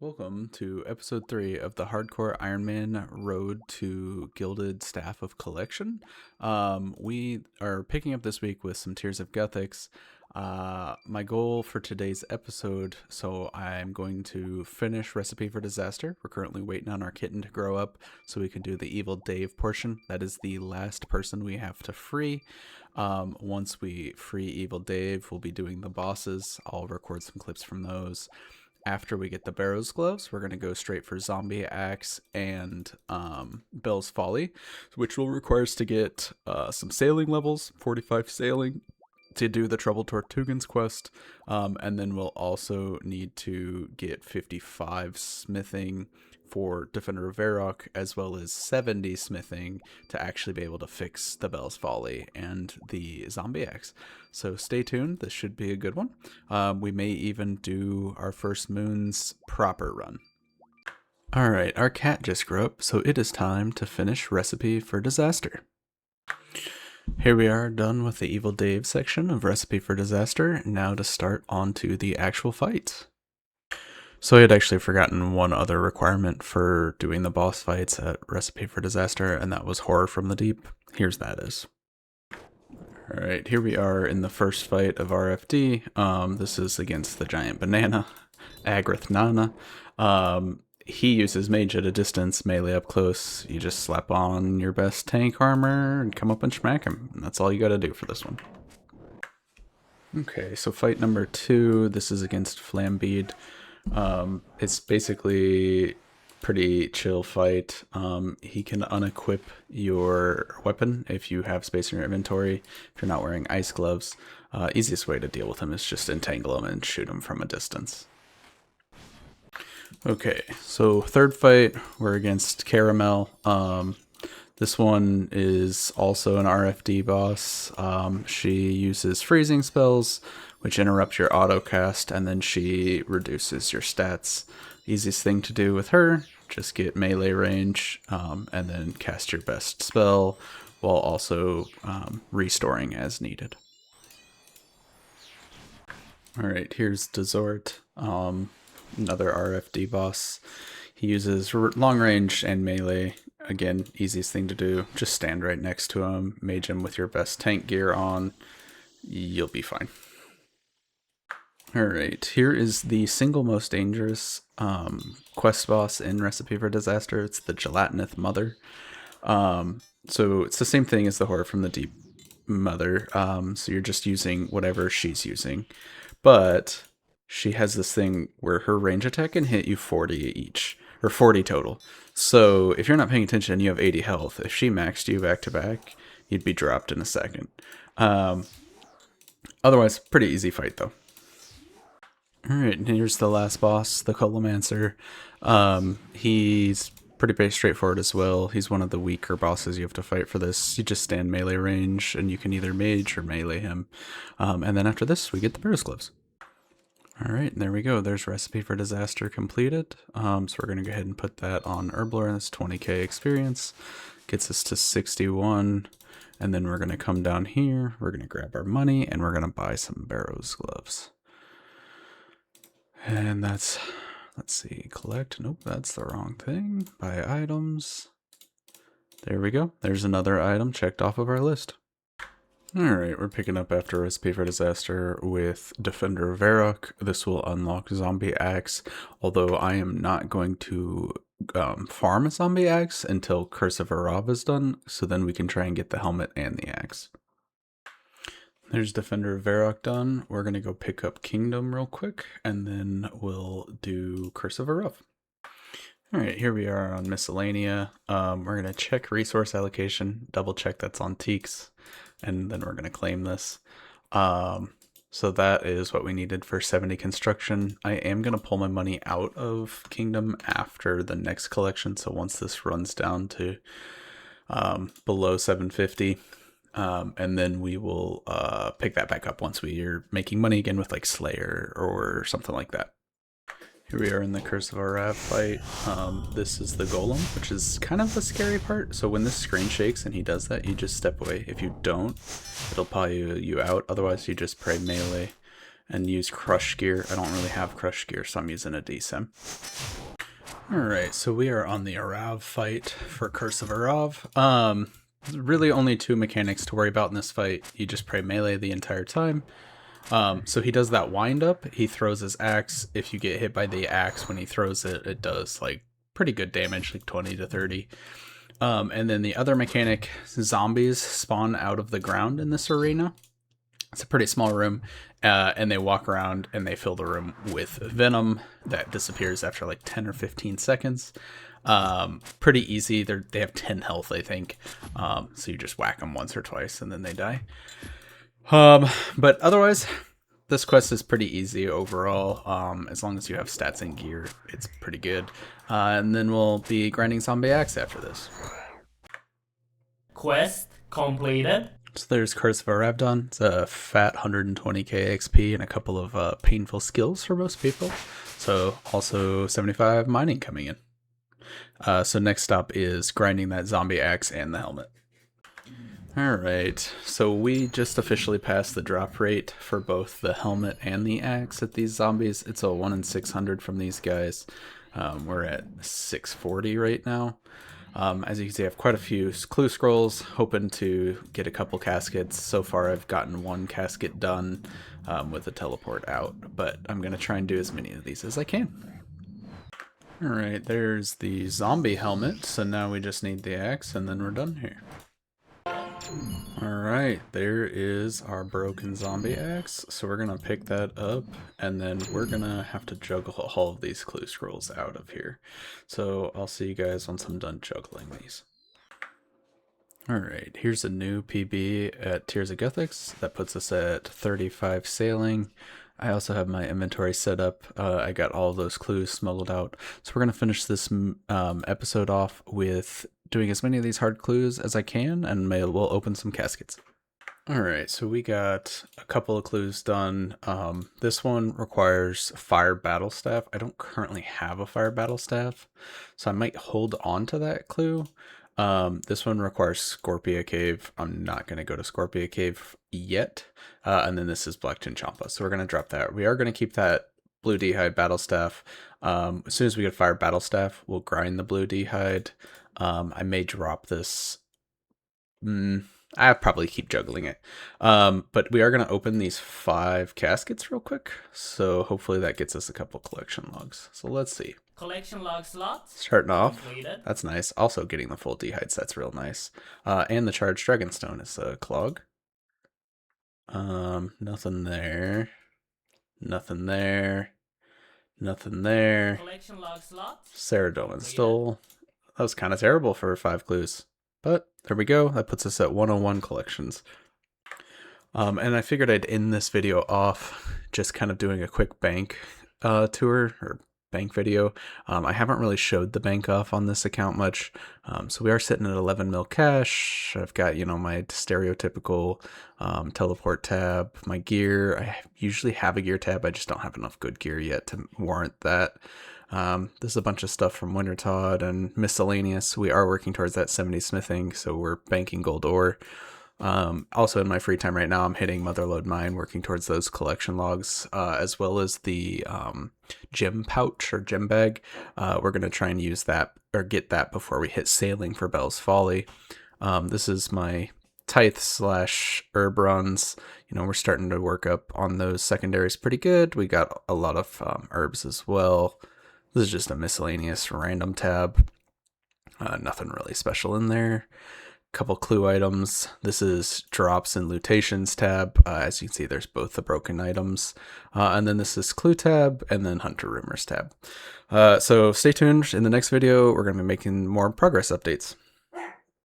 Welcome to episode 3 of the Hardcore Ironman Road to Gilded Staff of Collection. We are picking up this week with some Tears of Gothics. My goal for today's episode, so I'm going to finish Recipe for Disaster. We're currently waiting on our kitten to grow up so we can do the Evil Dave portion. That is the last person we have to free. Once we free Evil Dave, we'll be doing the bosses. I'll record some clips from those. After we get the barrows gloves, we're going to go straight for zombie axe and Belle's Folley, which will require us to get some sailing levels, 45 sailing, to do the Troubled Tortugan's quest, and then we'll also need to get 55 smithing for Defender of Varrock, as well as 70 smithing to actually be able to fix the Belle's Folley and the zombie axe. So stay tuned, this should be a good one. We may even do our first Moons proper run. Alright, our cat just grew up, so it is time to finish Recipe for Disaster. Here we are, done with the Evil Dave section of Recipe for Disaster. Now to start on to the actual fight. So I had actually forgotten one other requirement for doing the boss fights at Recipe for Disaster, and that was Horror from the Deep. Here's that is. Alright, here we are in the first fight of RFD. This is against the giant banana, Agrith Nana. He uses mage at a distance, melee up close. You just slap on your best tank armor and come up and smack him. And that's all you gotta do for this one. Okay, so fight number 2. This is against Flambeed. It's basically pretty chill fight. He can unequip your weapon if you have space in your inventory, if you're not wearing ice gloves. Easiest way to deal with him is just entangle him and shoot him from a distance. Okay, so third fight, we're against Caramel. This one is also an RFD boss. She uses freezing spells, which interrupt your autocast, and then she reduces your stats. Easiest thing to do with her, just get melee range, and then cast your best spell, while also restoring as needed. Alright, here's Dessort, another RFD boss. He uses long range and melee. Again, easiest thing to do, just stand right next to him, mage him with your best tank gear on, you'll be fine. Alright, here is the single most dangerous quest boss in Recipe for Disaster. It's the Gelatinous Mother. So it's the same thing as the Horror from the Deep Mother, so you're just using whatever she's using. But she has this thing where her range attack can hit you 40 each, or 40 total. So if you're not paying attention and you have 80 health, if she maxed you back to back, you'd be dropped in a second. Otherwise, pretty easy fight though. Alright, and here's the last boss, the Colomancer. He's pretty straightforward as well. He's one of the weaker bosses you have to fight for this. You just stand melee range, and you can either mage or melee him. And then after this, we get the barrows gloves. Alright, there we go. There's Recipe for Disaster completed. So we're going to go ahead and put that on Herblore. That's 20k experience. Gets us to 61. And then we're going to come down here. We're going to grab our money, and we're going to buy some barrows gloves. And that's, let's see, collect. Nope, that's the wrong thing. Buy items. There we go. There's another item checked off of our list. Alright, we're picking up after Recipe for Disaster with Defender of Varrock. This will unlock Zombie Axe, although I am not going to farm a Zombie Axe until Curse of Arrav is done, so then we can try and get the helmet and the axe. There's Defender of Varrock done. We're going to go pick up Kingdom real quick, and then we'll do Curse of Arrav. Alright, here we are on Miscellanea. We're going to check resource allocation, double check that's on Teaks, and then we're going to claim this. So that is what we needed for 70 construction. I am going to pull my money out of Kingdom after the next collection, so once this runs down to below 750, and then we will pick that back up once we are making money again with like Slayer or something like that. Here we are in the Curse of Arrav fight. This is the Golem, which is kind of the scary part. So when this screen shakes and he does that, you just step away. If you don't, it'll pile you out. Otherwise, you just pray melee. and use crush gear. I don't really have crush gear, so I'm using a DSIM. Alright, so we are on the Arrav fight for Curse of Arrav. Really only 2 mechanics to worry about in this fight. You just pray melee the entire time. So he does that wind up, he throws his axe. If you get hit by the axe when he throws it, it does like pretty good damage, like 20 to 30. And then the other mechanic, zombies spawn out of the ground in this arena. It's a pretty small room, and they walk around and they fill the room with venom that disappears after like 10 or 15 seconds. Pretty easy. They have 10 health, I think. So you just whack them once or twice and then they die. But otherwise, this quest is pretty easy overall. As long as you have stats and gear, it's pretty good. And then we'll be grinding zombie axe after this. Quest completed. So there's Curse of Arrav done. It's a fat 120k XP and a couple of painful skills for most people. So also 75 mining coming in. So next stop is grinding that zombie axe and the helmet. Alright, so we just officially passed the drop rate for both the helmet and the axe at these zombies. It's a 1 in 600 from these guys. We're at 640 right now. As you can see, I have quite a few clue scrolls, hoping to get a couple caskets. So far I've gotten 1 casket done with a teleport out, but I'm going to try and do as many of these as I can. Alright, there's the zombie helmet, so now we just need the axe and then we're done here. Alright, there is our broken zombie axe, so we're going to pick that up, and then we're going to have to juggle all of these clue scrolls out of here. So I'll see you guys once I'm done juggling these. Alright, here's a new PB at Tears of Gothics. That puts us at 35 sailing. I also have my inventory set up. I got all of those clues smuggled out. So we're going to finish this episode off with doing as many of these hard clues as I can, and we'll open some caskets. Alright, so we got a couple of clues done. This one requires fire battle staff. I don't currently have a fire battle staff, so I might hold on to that clue. This one requires Scorpia Cave. I'm not going to go to Scorpia Cave yet. And then this is Blackton Champa, so we're going to drop that. We are going to keep that blue d'hide battle staff. As soon as we get fire battle staff, we'll grind the blue d'hide. I may drop this. I'll probably keep juggling it. But we are going to open these 5 caskets real quick. So hopefully that gets us a couple collection logs. So let's see. Collection log slots. Starting off. Completed. That's nice. Also getting the full d'hide set's real nice. And the charged dragonstone is a clog. Nothing there. Nothing there. Nothing there. Collection log slots. Ceradolin Stole. That was kind of terrible for 5 clues. But there we go. That puts us at 101 collections. And I figured I'd end this video off just kind of doing a quick bank tour or bank video. I haven't really showed the bank off on this account much. So we are sitting at 11 mil cash. I've got, you know, my stereotypical teleport tab, my gear. I usually have a gear tab. I just don't have enough good gear yet to warrant that. This is a bunch of stuff from Wintertodd and miscellaneous. We are working towards that 70 smithing, so we're banking gold ore. Also in my free time right now, I'm hitting Motherlode Mine, working towards those collection logs, as well as the gem pouch or gem bag. We're going to try and use that or get that before we hit sailing for Belle's Folley. This is my tithe / herb runs. You know, we're starting to work up on those secondaries pretty good. We got a lot of herbs as well. This is just a miscellaneous random tab. Nothing really special in there. Couple clue items. This is drops and lutations tab. As you can see, there's both the broken items. And then this is clue tab and then hunter rumors tab. So stay tuned. In the next video, we're going to be making more progress updates.